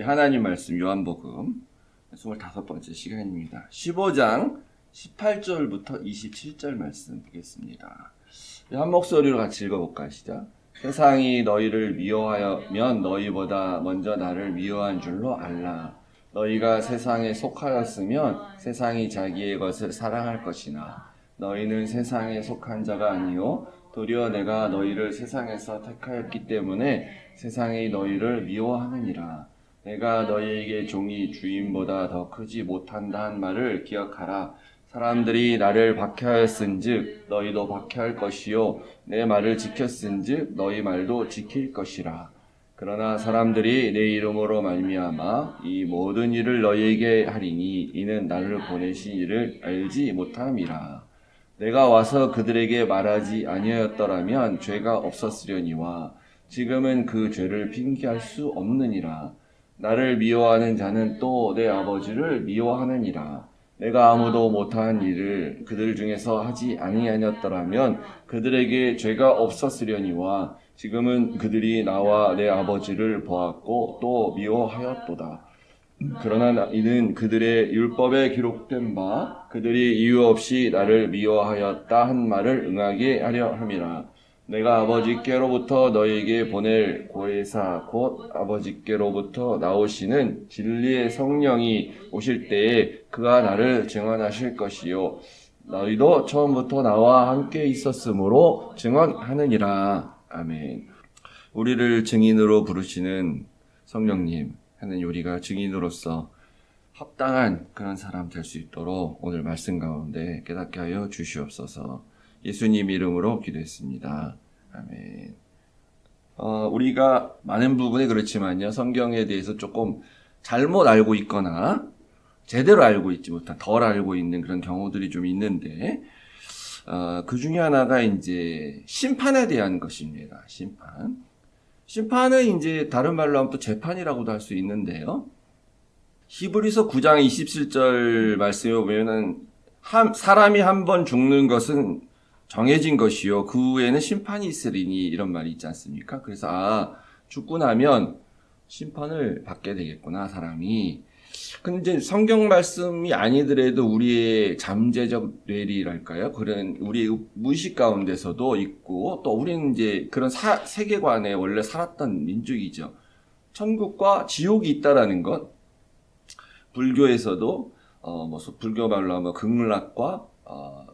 하나님 말씀 요한복음 25번째 시간입니다. 15장 18절부터 27절 말씀 보겠습니다. 한 목소리로 같이 읽어볼까 시작. 세상이 너희를 미워하면 너희보다 먼저 나를 미워한 줄로 알라. 너희가 세상에 속하였으면 세상이 자기의 것을 사랑할 것이나 너희는 세상에 속한 자가 아니요 도리어 내가 너희를 세상에서 택하였기 때문에 세상이 너희를 미워하느니라. 내가 너희에게 종이 주인보다 더 크지 못한다 한 말을 기억하라. 사람들이 나를 박해하였은즉 너희도 박해할 것이요 내 말을 지켰은즉 너희 말도 지킬 것이라. 그러나 사람들이 내 이름으로 말미암아 이 모든 일을 너희에게 하리니 이는 나를 보내신 이를 알지 못함이라. 내가 와서 그들에게 말하지 아니하였더라면 죄가 없었으려니와 지금은 그 죄를 핑계할 수 없느니라. 나를 미워하는 자는 또 내 아버지를 미워하느니라. 내가 아무도 못한 일을 그들 중에서 하지 아니하였더라면 그들에게 죄가 없었으려니와 지금은 그들이 나와 내 아버지를 보았고 또 미워하였도다. 그러나 이는 그들의 율법에 기록된 바 그들이 이유 없이 나를 미워하였다 한 말을 응하게 하려 함이라. 내가 아버지께로부터 너희에게 보낼 보혜사 곧 아버지께로부터 나오시는 진리의 성령이 오실 때에 그가 나를 증언하실 것이요 너희도 처음부터 나와 함께 있었으므로 증언하느니라. 아멘. 우리를 증인으로 부르시는 성령님, 하나님 우리가 증인으로서 합당한 그런 사람 될 수 있도록 오늘 말씀 가운데 깨닫게 하여 주시옵소서. 예수님 이름으로 기도했습니다. 아멘. 우리가 많은 부분에 그렇지만요, 성경에 대해서 조금 잘못 알고 있거나 제대로 알고 있지 못한, 덜 알고 있는 그런 경우들이 좀 있는데, 그 중에 하나가 이제 심판에 대한 것입니다. 심판은 이제 다른 말로 하면 또 재판이라고도 할 수 있는데요. 히브리서 9장 27절 말씀에 보면은 사람이 한 번 죽는 것은 정해진 것이요 그 후에는 심판이 있으리니 이런 말이 있지 않습니까? 그래서 죽고 나면 심판을 받게 되겠구나 사람이. 근데 이제 성경 말씀이 아니더라도 우리의 잠재적 뇌리랄까요? 그런 우리의 무의식 가운데서도 있고 또 우리는 이제 그런 세계관에 원래 살았던 민족이죠. 천국과 지옥이 있다라는 것. 불교에서도 불교 말로 하면 극락과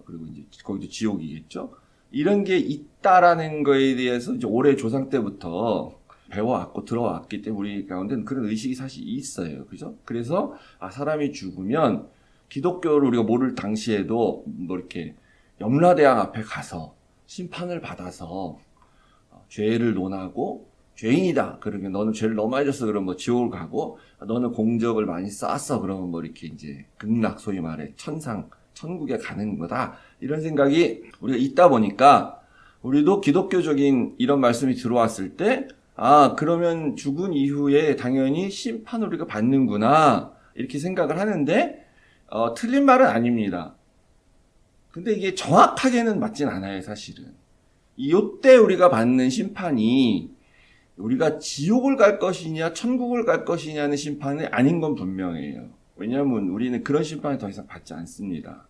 그리고 이제 거기도 지옥이겠죠. 이런 게 있다라는 거에 대해서 이제 오래 조상 때부터 배워왔고 들어왔기 때문에 우리 가운데는 그런 의식이 사실 있어요. 그죠? 그래서 사람이 죽으면 기독교를 우리가 모를 당시에도 이렇게 염라대왕 앞에 가서 심판을 받아서 죄를 논하고 죄인이다. 그러면 너는 죄를 너무 많이 졌어. 그러면 지옥을 가고 너는 공적을 많이 쌓았어. 그러면 이렇게 이제 극락 소위 말해 천국에 가는 거다. 이런 생각이 우리가 있다 보니까 우리도 기독교적인 이런 말씀이 들어왔을 때 그러면 죽은 이후에 당연히 심판을 우리가 받는구나. 이렇게 생각을 하는데 틀린 말은 아닙니다. 근데 이게 정확하게는 맞진 않아요, 사실은. 이때 우리가 받는 심판이 우리가 지옥을 갈 것이냐 천국을 갈 것이냐는 심판이 아닌 건 분명해요. 왜냐하면 우리는 그런 심판을 더 이상 받지 않습니다.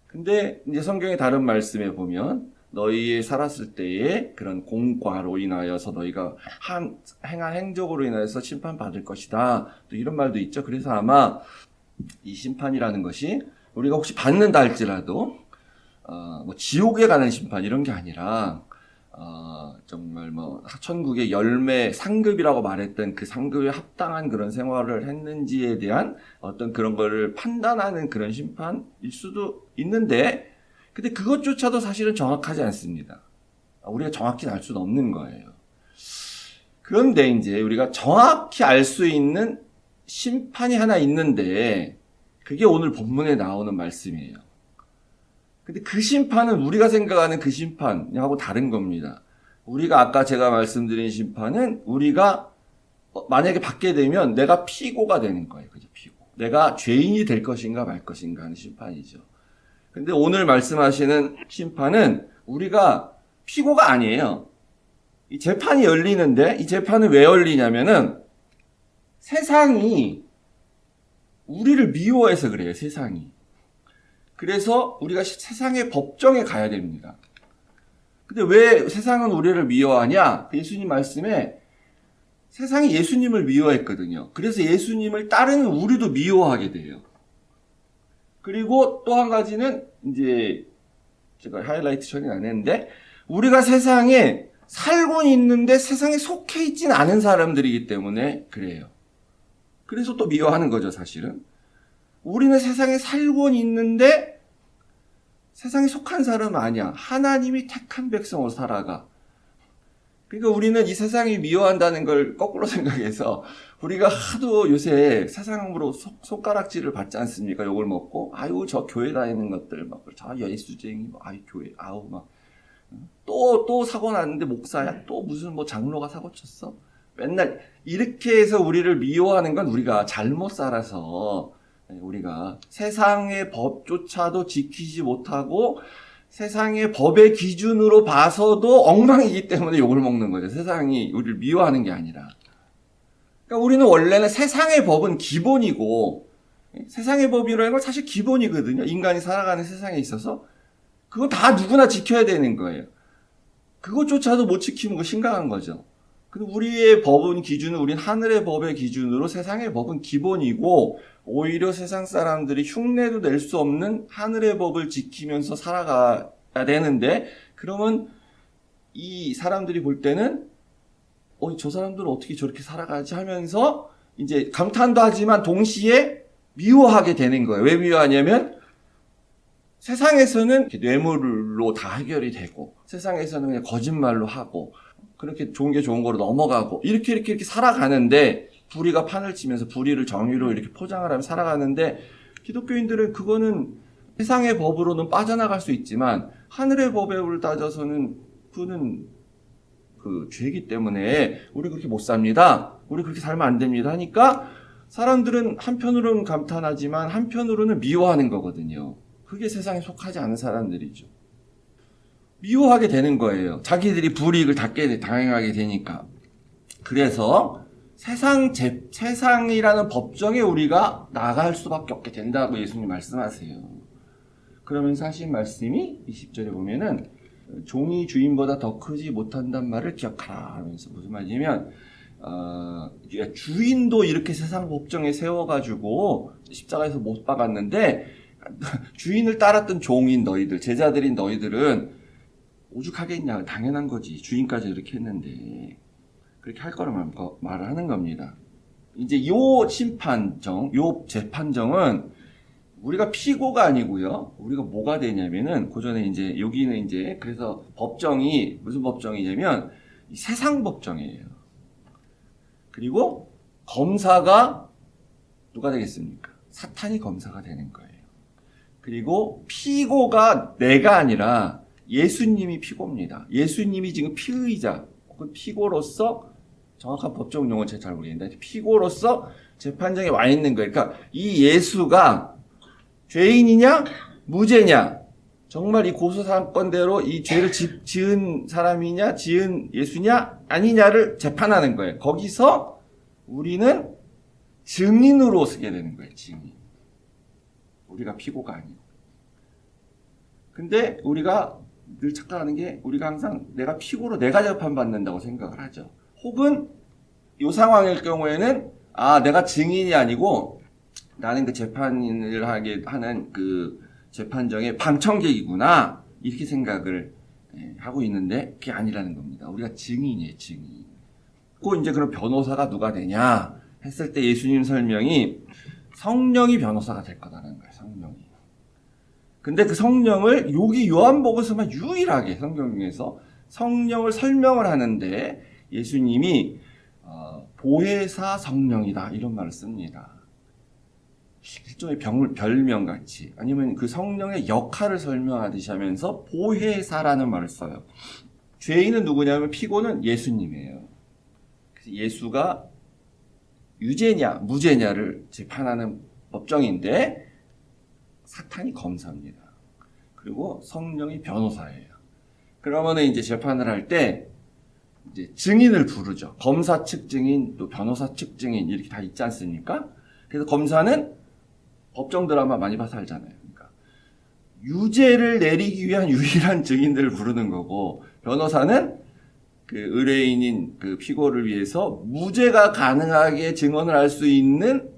근데 이제 성경의 다른 말씀에 보면 너희 살았을 때의 그런 공과로 인하여서 너희가 행한 행적으로 인하여서 심판받을 것이다. 또 이런 말도 있죠. 그래서 아마 이 심판이라는 것이 우리가 혹시 받는다 할지라도 지옥에 가는 심판 이런 게 아니라 정말 천국의 열매 상급이라고 말했던 그 상급에 합당한 그런 생활을 했는지에 대한 어떤 그런 거를 판단하는 그런 심판일 수도 있는데, 근데 그것조차도 사실은 정확하지 않습니다. 우리가 정확히 알 수는 없는 거예요. 그런데 이제 우리가 정확히 알 수 있는 심판이 하나 있는데, 그게 오늘 본문에 나오는 말씀이에요. 근데 그 심판은 우리가 생각하는 그 심판하고 다른 겁니다. 우리가 아까 제가 말씀드린 심판은 우리가 만약에 받게 되면 내가 피고가 되는 거예요. 그죠? 피고. 내가 죄인이 될 것인가 말 것인가 하는 심판이죠. 근데 오늘 말씀하시는 심판은 우리가 피고가 아니에요. 이 재판이 열리는데 이 재판은 왜 열리냐면은 세상이 우리를 미워해서 그래요, 세상이. 그래서 우리가 세상의 법정에 가야 됩니다. 근데 왜 세상은 우리를 미워하냐? 예수님 말씀에 세상이 예수님을 미워했거든요. 그래서 예수님을 따르는 우리도 미워하게 돼요. 그리고 또 한 가지는 이제 제가 하이라이트 처리 안 했는데 우리가 세상에 살고 있는데 세상에 속해 있진 않은 사람들이기 때문에 그래요. 그래서 또 미워하는 거죠, 사실은. 우리는 세상에 살고 있는데 세상에 속한 사람은 아니야. 하나님이 택한 백성으로 살아가. 그러니까 우리는 이 세상이 미워한다는 걸 거꾸로 생각해서 우리가 하도 요새 세상으로 손가락질을 받지 않습니까? 욕을 먹고 아유 저 교회 다니는 것들 막 저 예수쟁이 아유 교회 아우 막 또 사고 났는데 목사야 또 무슨 뭐 장로가 사고 쳤어 맨날 이렇게 해서 우리를 미워하는 건 우리가 잘못 살아서 우리가 세상의 법조차도 지키지 못하고 세상의 법의 기준으로 봐서도 엉망이기 때문에 욕을 먹는 거죠. 세상이 우리를 미워하는 게 아니라. 그러니까 우리는 원래는 세상의 법은 기본이고 세상의 법이라는 건 사실 기본이거든요. 인간이 살아가는 세상에 있어서 그거 다 누구나 지켜야 되는 거예요. 그것조차도 못 지키는 거 심각한 거죠. 근데 우리의 법은 기준은 우린 하늘의 법의 기준으로 세상의 법은 기본이고 오히려 세상 사람들이 흉내도 낼 수 없는 하늘의 법을 지키면서 살아가야 되는데 그러면 이 사람들이 볼 때는 저 사람들은 어떻게 저렇게 살아가지 하면서 이제 감탄도 하지만 동시에 미워하게 되는 거예요. 왜 미워하냐면 세상에서는 뇌물로 다 해결이 되고 세상에서는 그냥 거짓말로 하고 그렇게 좋은 게 좋은 거로 넘어가고 이렇게 살아가는데 불의가 판을 치면서 불의를 정의로 이렇게 포장을 하며 살아가는데 기독교인들은 그거는 세상의 법으로는 빠져나갈 수 있지만 하늘의 법을 따져서는 그는 그 죄이기 때문에 우리 그렇게 못 삽니다. 우리 그렇게 살면 안 됩니다. 하니까 사람들은 한편으로는 감탄하지만 한편으로는 미워하는 거거든요. 그게 세상에 속하지 않은 사람들이죠. 미워하게 되는 거예요. 자기들이 불이익을 당하게 되니까. 그래서 세상이라는 법정에 우리가 나갈 수밖에 없게 된다고 예수님 말씀하세요. 그러면서 하신 말씀이 20절에 보면은 종이 주인보다 더 크지 못한단 말을 기억하라 하면서 무슨 말이냐면 주인도 이렇게 세상 법정에 세워가지고 십자가에서 못 박았는데 주인을 따랐던 종인 너희들, 제자들인 너희들은 오죽하겠냐. 당연한 거지. 주인까지 이렇게 했는데. 그렇게 할 거라고 말을 하는 겁니다. 이제 요 심판정, 요 재판정은 우리가 피고가 아니고요. 우리가 뭐가 되냐면은, 그 전에 이제, 여기는 이제, 그래서 법정이, 무슨 법정이냐면, 세상 법정이에요. 그리고 검사가 누가 되겠습니까? 사탄이 검사가 되는 거예요. 그리고 피고가 내가 아니라 예수님이 피고입니다. 예수님이 지금 피의자 혹은 피고로서 정확한 법적 용어는 제가 잘 모르겠는데 피고로서 재판장에 와 있는 거예요. 그러니까 이 예수가 죄인이냐 무죄냐 정말 이 고소사건대로 이 죄를 지은 사람이냐 지은 예수냐 아니냐를 재판하는 거예요. 거기서 우리는 증인으로 서게 되는 거예요. 증인. 우리가 피고가 아니고. 근데 우리가 늘 착각하는 게 우리가 항상 내가 피고로 내가 재판받는다고 생각을 하죠. 혹은 이 상황일 경우에는 내가 증인이 아니고 나는 그 재판을 하게 하는 그 재판정의 방청객이구나 이렇게 생각을 하고 있는데 그게 아니라는 겁니다. 우리가 증인이에요. 증인. 그 이제 그럼 변호사가 누가 되냐 했을 때 예수님 설명이 성령이 변호사가 될 거다라는 거예요. 성령이. 근데 그 성령을 여기 요한복음에서만 유일하게 성경 중에서 성령을 설명을 하는데 예수님이 보혜사 성령이다 이런 말을 씁니다. 일종의 별명같이 아니면 그 성령의 역할을 설명하듯이 하면서 보혜사라는 말을 써요. 죄인은 누구냐면 피고는 예수님이에요. 그래서 예수가 유죄냐 무죄냐를 재판하는 법정인데 사탄이 검사입니다. 그리고 성령이 변호사예요. 그러면은 이제 재판을 할 때 이제 증인을 부르죠. 검사 측 증인, 또 변호사 측 증인 이렇게 다 있지 않습니까? 그래서 검사는 법정 드라마 많이 봐서 알잖아요. 그러니까 유죄를 내리기 위한 유일한 증인들을 부르는 거고, 변호사는 그 의뢰인인 그 피고를 위해서 무죄가 가능하게 증언을 할 수 있는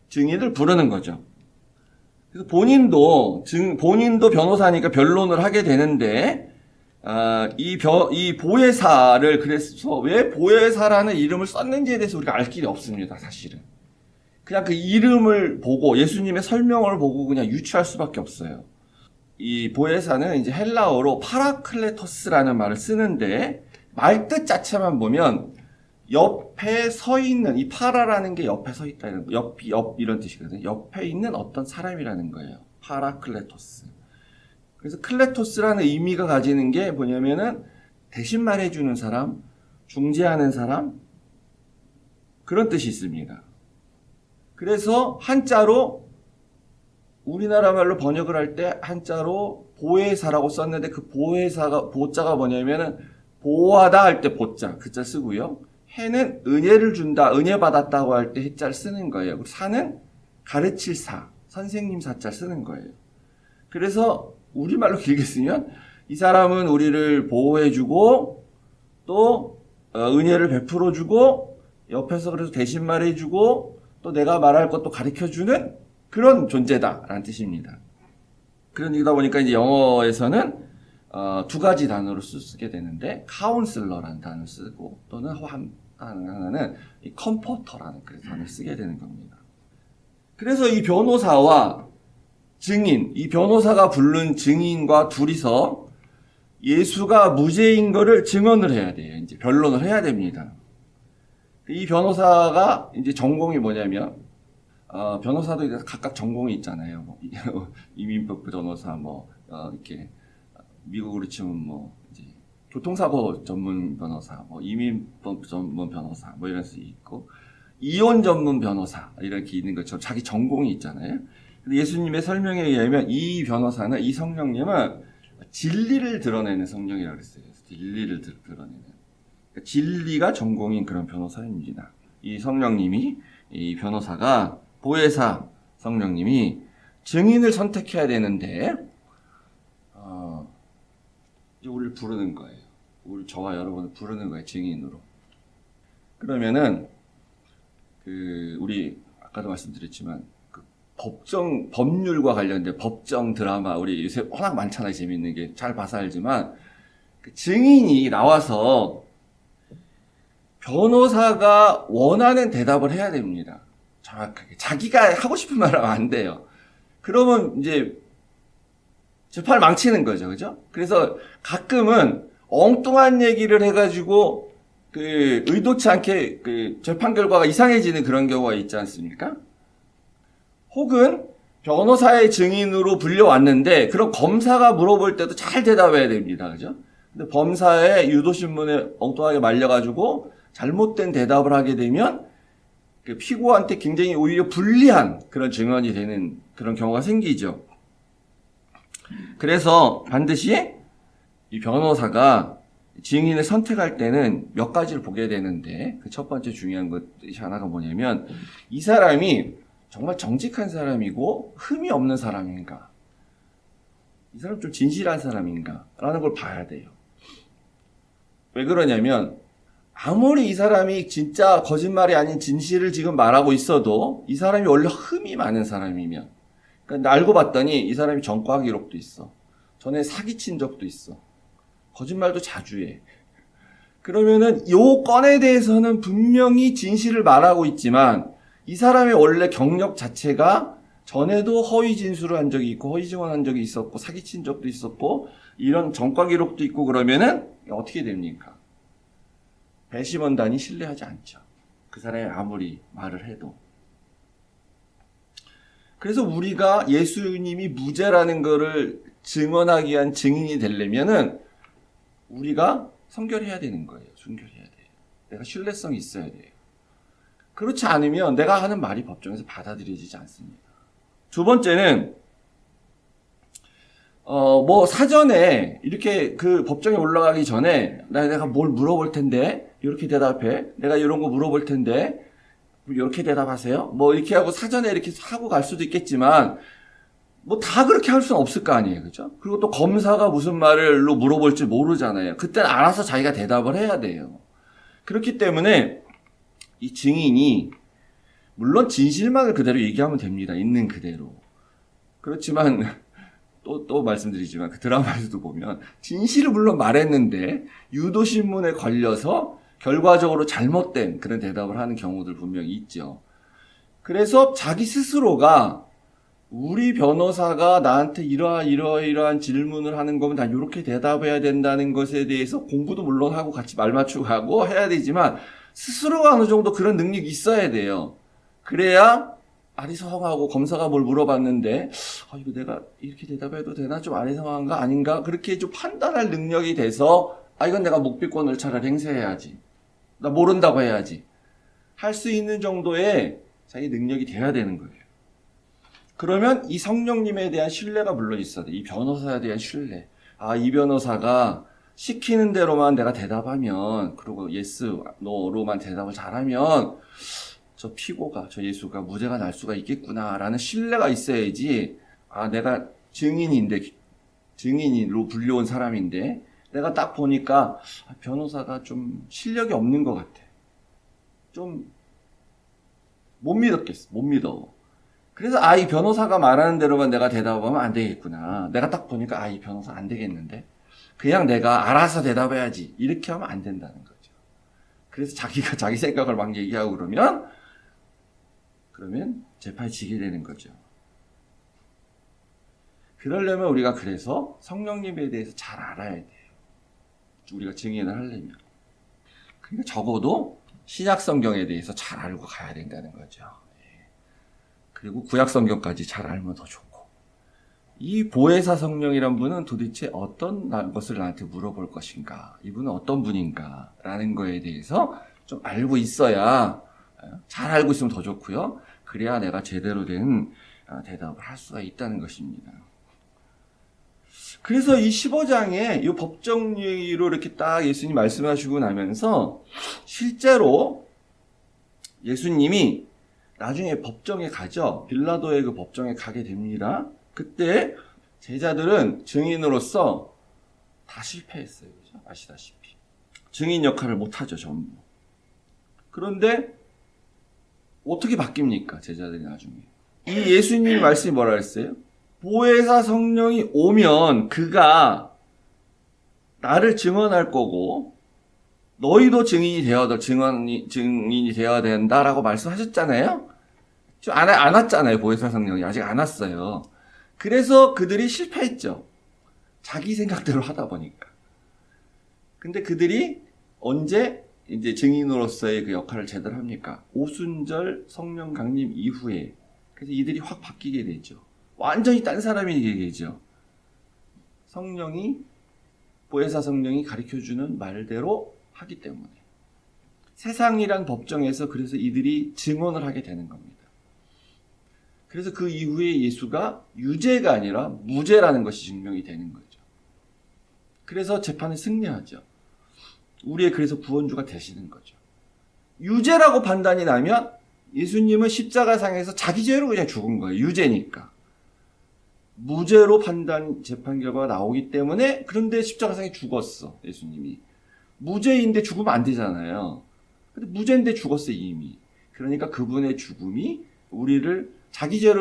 증인을 부르는 거죠. 그래서 본인도 변호사니까 변론을 하게 되는데, 이 보혜사를 그래서 왜 보혜사라는 이름을 썼는지에 대해서 우리가 알 길이 없습니다, 사실은. 그냥 그 이름을 보고 예수님의 설명을 보고 그냥 유추할 수밖에 없어요. 이 보혜사는 이제 헬라어로 파라클레토스라는 말을 쓰는데, 말뜻 자체만 보면 옆에 서 있는, 이 파라라는 게 옆에 서 있다는, 옆 이런 뜻이거든요. 옆에 있는 어떤 사람이라는 거예요. 파라클레토스. 그래서 클레토스라는 의미가 가지는 게 뭐냐면은 대신 말해주는 사람, 중재하는 사람, 그런 뜻이 있습니다. 그래서 한자로, 우리나라 말로 번역을 할 때 한자로 보혜사라고 썼는데, 그 보자가 뭐냐면은 보호하다 할 때 보자, 그 자 쓰고요. 해는 은혜를 준다, 은혜 받았다고 할 때 해자를 쓰는 거예요. 그리고 사는 가르칠 사, 선생님 사자 쓰는 거예요. 그래서 우리말로 길게 쓰면 이 사람은 우리를 보호해주고 또 은혜를 베풀어주고 옆에서 그래서 대신 말해주고 또 내가 말할 것도 가르쳐주는 그런 존재다라는 뜻입니다. 그러다 보니까 이제 영어에서는 두 가지 단어로 쓰게 되는데, 카운슬러라는 단어를 쓰고 또는 하나는 이 컴포터라는 그 단어를 쓰게 되는 겁니다. 그래서 이 변호사와 증인, 이 변호사가 부른 증인과 둘이서 예수가 무죄인 거를 증언을 해야 돼요. 이제 변론을 해야 됩니다. 이 변호사가 이제 전공이 뭐냐면, 변호사도 각각 전공이 있잖아요. 뭐, 이민법 변호사, 이렇게, 미국으로 치면 이제, 교통사고 전문 변호사, 이민법 전문 변호사, 이런 수 있고, 이혼 전문 변호사, 이렇게 있는 것처럼 자기 전공이 있잖아요. 근데 예수님의 설명에 의하면 이 변호사는, 이 성령님은 진리를 드러내는 성령이라고 그랬어요. 진리를 드러내는. 그러니까 진리가 전공인 그런 변호사입니다. 이 성령님이, 이 변호사가, 보혜사 성령님이 증인을 선택해야 되는데, 이제 우리를 부르는 거예요. 저와 여러분을 부르는 거예요, 증인으로. 그러면은, 우리, 아까도 말씀드렸지만, 법률과 관련된 법정 드라마, 우리 요새 워낙 많잖아요, 재밌는 게. 잘 봐서 알지만, 증인이 나와서 변호사가 원하는 대답을 해야 됩니다. 정확하게. 자기가 하고 싶은 말 하면 안 돼요. 그러면 이제 재판을 망치는 거죠. 그죠? 그래서 가끔은 엉뚱한 얘기를 해가지고 의도치 않게 재판 결과가 이상해지는 그런 경우가 있지 않습니까? 혹은 변호사의 증인으로 불려왔는데 그럼 검사가 물어볼 때도 잘 대답해야 됩니다. 그죠? 근데 범사의 유도신문에 엉뚱하게 말려가지고 잘못된 대답을 하게 되면 그 피고한테 굉장히 오히려 불리한 그런 증언이 되는 그런 경우가 생기죠. 그래서 반드시 이 변호사가 증인을 선택할 때는 몇 가지를 보게 되는데, 그 첫 번째 중요한 것이 하나가 뭐냐면, 이 사람이 정말 정직한 사람이고 흠이 없는 사람인가, 이 사람 좀 진실한 사람인가 라는 걸 봐야 돼요. 왜 그러냐면, 아무리 이 사람이 진짜 거짓말이 아닌 진실을 지금 말하고 있어도 이 사람이 원래 흠이 많은 사람이면, 그러니까 알고 봤더니 이 사람이 전과 기록도 있어, 전에 사기친 적도 있어, 거짓말도 자주 해. 그러면은 요 건에 대해서는 분명히 진실을 말하고 있지만 이 사람의 원래 경력 자체가 전에도 허위 진술을 한 적이 있고 허위 증언한 적이 있었고 사기친 적도 있었고 이런 전과 기록도 있고, 그러면은 어떻게 됩니까? 배심원단이 신뢰하지 않죠. 그 사람이 아무리 말을 해도. 그래서 우리가 예수님이 무죄라는 거를 증언하기 위한 증인이 되려면은 우리가 성결해야 되는 거예요. 순결해야 돼요. 내가 신뢰성이 있어야 돼요. 그렇지 않으면 내가 하는 말이 법정에서 받아들여지지 않습니다. 두 번째는 뭐 사전에 이렇게 그 법정에 올라가기 전에 내가 뭘 물어볼 텐데 이렇게 대답해. 내가 이런 거 물어볼 텐데 이렇게 대답하세요. 뭐 이렇게 하고 사전에 이렇게 하고 갈 수도 있겠지만 뭐 다 그렇게 할 수는 없을 거 아니에요. 그죠? 그리고 또 검사가 무슨 말로 물어볼지 모르잖아요. 그때는 알아서 자기가 대답을 해야 돼요. 그렇기 때문에 이 증인이 물론 진실만을 그대로 얘기하면 됩니다. 있는 그대로. 그렇지만 또 말씀드리지만 그 드라마에서도 보면 진실을 물론 말했는데 유도신문에 걸려서 결과적으로 잘못된 그런 대답을 하는 경우들 분명히 있죠. 그래서 자기 스스로가 우리 변호사가 나한테 이러한 질문을 하는 거면 다 이렇게 대답해야 된다는 것에 대해서 공부도 물론 하고 같이 말 맞추고 하고 해야 되지만 스스로가 어느 정도 그런 능력이 있어야 돼요. 그래야 아리송하고 검사가 뭘 물어봤는데 이거 내가 이렇게 대답해도 되나? 좀 아리송한가? 아닌가? 그렇게 좀 판단할 능력이 돼서 이건 내가 묵비권을 차라리 행사해야지. 나 모른다고 해야지. 할 수 있는 정도의 자기 능력이 돼야 되는 거예요. 그러면 이 성령님에 대한 신뢰가 물론 있어야 돼. 이 변호사에 대한 신뢰. 이 변호사가 시키는 대로만 내가 대답하면, 그리고 예스, 노로만 대답을 잘하면, 저 피고가, 저 예수가 무죄가 날 수가 있겠구나라는 신뢰가 있어야지, 내가 증인으로 불려온 사람인데, 내가 딱 보니까, 변호사가 좀 실력이 없는 것 같아. 좀, 못 믿었겠어. 못 믿어. 그래서 이 변호사가 말하는 대로만 내가 대답하면 안 되겠구나. 내가 딱 보니까 이 변호사 안 되겠는데. 그냥 내가 알아서 대답해야지. 이렇게 하면 안 된다는 거죠. 그래서 자기가 자기 생각을 막 얘기하고 그러면 재판이 지게 되는 거죠. 그러려면 우리가 그래서 성령님에 대해서 잘 알아야 돼요. 우리가 증인을 하려면. 그러니까 적어도 신약 성경에 대해서 잘 알고 가야 된다는 거죠. 그리고 구약 성경까지 잘 알면 더 좋고. 이 보혜사 성령이란 분은 도대체 어떤 것을 나한테 물어볼 것인가? 이분은 어떤 분인가? 라는 거에 대해서 좀 알고 있어야, 잘 알고 있으면 더 좋고요. 그래야 내가 제대로 된 대답을 할 수가 있다는 것입니다. 그래서 이 15장에 이 법정 얘기로 이렇게 딱 예수님 말씀하시고 나면서 실제로 예수님이 나중에 법정에 가죠. 빌라도의 그 법정에 가게 됩니다. 그때 제자들은 증인으로서 다 실패했어요. 그죠? 아시다시피. 증인 역할을 못하죠, 전부. 그런데 어떻게 바뀝니까, 제자들이 나중에? 이 예수님 말씀이 뭐라 그랬어요? 보혜사 성령이 오면 그가 나를 증언할 거고 너희도 증인이 되어야 된다라고 말씀하셨잖아요. 지금 안 왔잖아요. 보혜사 성령이 아직 안 왔어요. 그래서 그들이 실패했죠. 자기 생각대로 하다 보니까. 근데 그들이 언제 이제 증인으로서의 그 역할을 제대로 합니까? 오순절 성령 강림 이후에. 그래서 이들이 확 바뀌게 되죠. 완전히 딴 사람이 되게 되죠. 보혜사 성령이 가르쳐주는 말대로 하기 때문에. 세상이란 법정에서 그래서 이들이 증언을 하게 되는 겁니다. 그래서 그 이후에 예수가 유죄가 아니라 무죄라는 것이 증명이 되는 거죠. 그래서 재판에 승리하죠. 우리의 그래서 구원주가 되시는 거죠. 유죄라고 판단이 나면 예수님은 십자가상에서 자기 죄로 그냥 죽은 거예요. 유죄니까. 무죄로 재판 결과가 나오기 때문에 그런데 십자가상에 죽었어. 예수님이. 무죄인데 죽으면 안 되잖아요. 근데 무죄인데 죽었어요, 이미. 그러니까 그분의 죽음이 우리를 자기 죄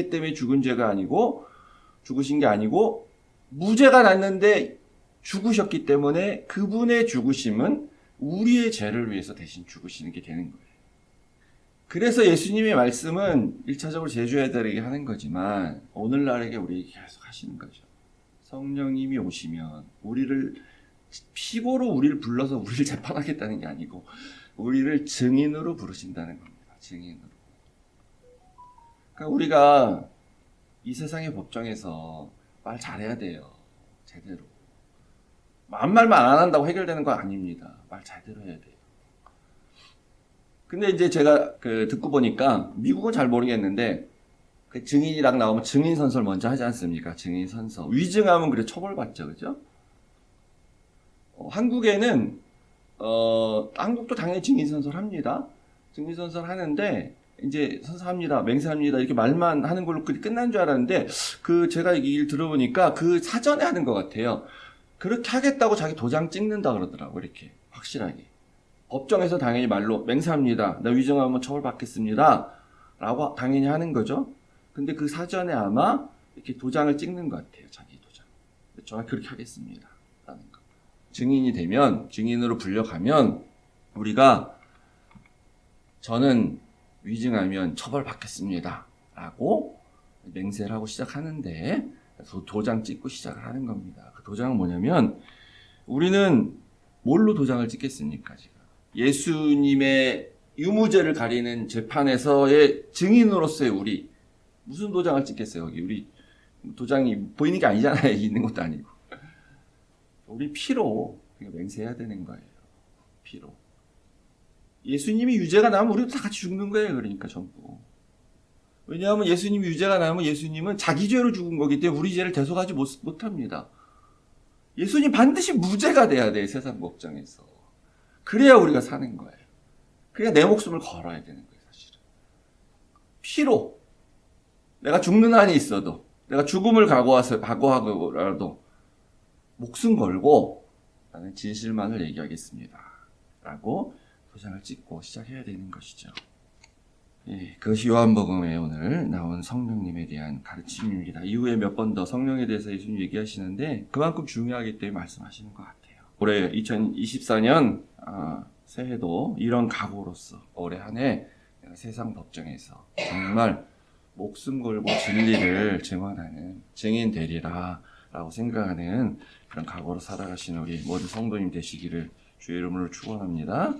때문에 죽으신 게 아니고 무죄가 났는데 죽으셨기 때문에 그분의 죽으심은 우리의 죄를 위해서 대신 죽으시는 게 되는 거예요. 그래서 예수님의 말씀은 1차적으로 제주해드리게 하는 거지만 오늘날에게 우리에게 계속 하시는 거죠. 성령님이 오시면 피고로 우리를 불러서 우리를 재판하겠다는 게 아니고 우리를 증인으로 부르신다는 겁니다. 증인으로. 그러니까 우리가 이 세상의 법정에서 말 잘해야 돼요. 제대로. 아무 말만 안 한다고 해결되는 거 아닙니다. 말 제대로 해야 돼요. 근데 이제 제가 듣고 보니까 미국은 잘 모르겠는데 그 증인이랑 나오면 증인 선서를 먼저 하지 않습니까? 증인 선서. 위증하면 그래 처벌받죠, 그죠? 한국에는 한국도 당연히 증인 선서를 합니다. 증인 선서를 하는데 이제 선서합니다, 맹세합니다 이렇게 말만 하는 걸로 끝난 줄 알았는데 제가 이 일 들어보니까 사전에 하는 것 같아요. 그렇게 하겠다고 자기 도장 찍는다 그러더라고. 이렇게 확실하게 법정에서 당연히 말로 맹세합니다, 나 위증하면 처벌받겠습니다 라고 당연히 하는 거죠. 근데 사전에 아마 이렇게 도장을 찍는 것 같아요. 자기 도장. 저는 그렇게 하겠습니다 라는 거. 증인이 되면, 증인으로 불려가면 우리가 저는 위증하면 처벌받겠습니다 라고 맹세를 하고 시작하는데 도장 찍고 시작을 하는 겁니다. 그 도장은 뭐냐면, 우리는 뭘로 도장을 찍겠습니까? 지금 예수님의 유무죄를 가리는 재판에서의 증인으로서의 우리 무슨 도장을 찍겠어요? 여기 우리 도장이 보이는 게 아니잖아요. 있는 것도 아니고. 우리 피로 맹세해야 되는 거예요. 피로. 예수님이 유죄가 나면 우리도 다 같이 죽는 거예요. 그러니까 전부. 왜냐하면 예수님이 유죄가 나면 예수님은 자기 죄로 죽은 거기 때문에 우리 죄를 대속하지 못합니다. 예수님 반드시 무죄가 돼야 돼요. 세상 법정에서. 그래야 우리가 사는 거예요. 그래야 내 목숨을 걸어야 되는 거예요. 사실은. 피로. 내가 죽는 한이 있어도, 내가 죽음을 각오하고라도 목숨 걸고 나는 진실만을 얘기하겠습니다 라고 도장을 찍고 시작해야 되는 것이죠. 예, 그것이 요한복음에 오늘 나온 성령님에 대한 가르침입니다. 이후에 몇 번 더 성령에 대해서 예수님 얘기하시는데 그만큼 중요하기 때문에 말씀하시는 것 같아요. 올해 2024년 새해도 이런 각오로서 올해 한 해 세상 법정에서 정말 목숨 걸고 진리를 증언하는 증인 되리라 라고 생각하는 그런 각오로 살아가시는 우리 모든 성도님 되시기를 주의 이름으로 축원합니다.